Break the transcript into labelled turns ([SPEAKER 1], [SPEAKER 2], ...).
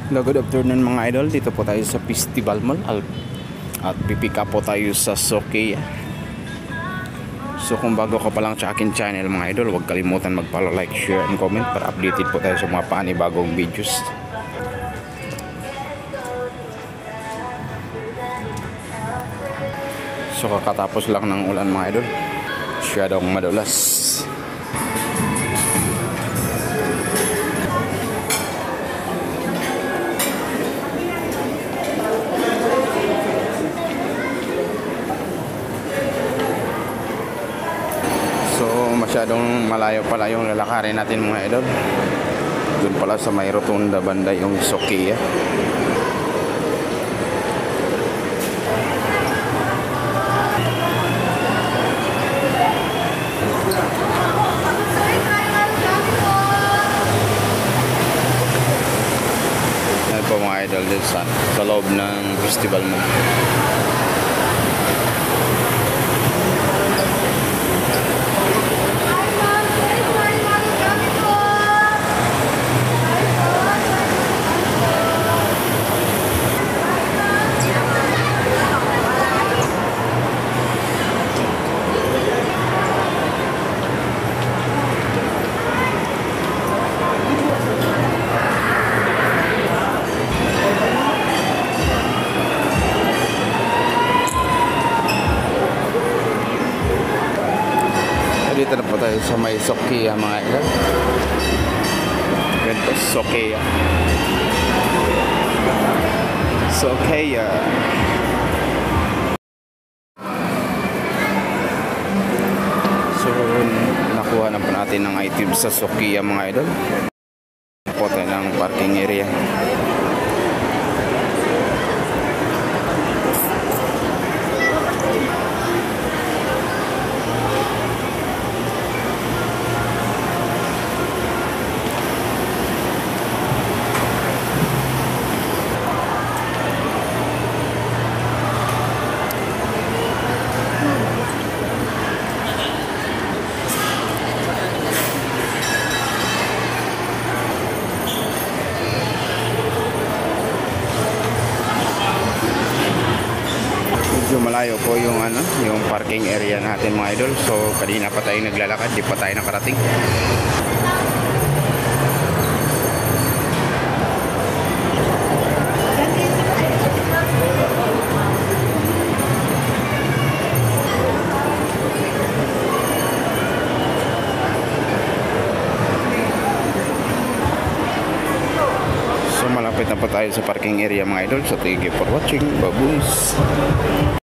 [SPEAKER 1] Hello, good afternoon mga idol. Dito po tayo sa Festival Mall at pipick up po tayo sa Sokey. So kung bago ka pa lang sa akin channel mga idol, huwag kalimutan mag-follow, like, share, and comment para updated po tayo sa mga panibagong videos. So kakatapos lang ng ulan mga idol, masyadong madulas. Masyadong malayo pala yung lalakarin natin mga idol. Doon pala sa may rotunda banda yung Sokey. Yan po mga idol din sa loob ng festival mo. Dito na po tayo sa may Sokey mga idol. Ganito Sokey. Sokey. So nakuha na po natin ng item sa Sokey mga idol. Po tayo ng parking area. Malayo po yung yung parking area natin mga idol. So kanina pa tayo naglalakad, di pa tayo nakarating. So malapit na po tayo sa parking area mga idol. So thank you for watching. Babush.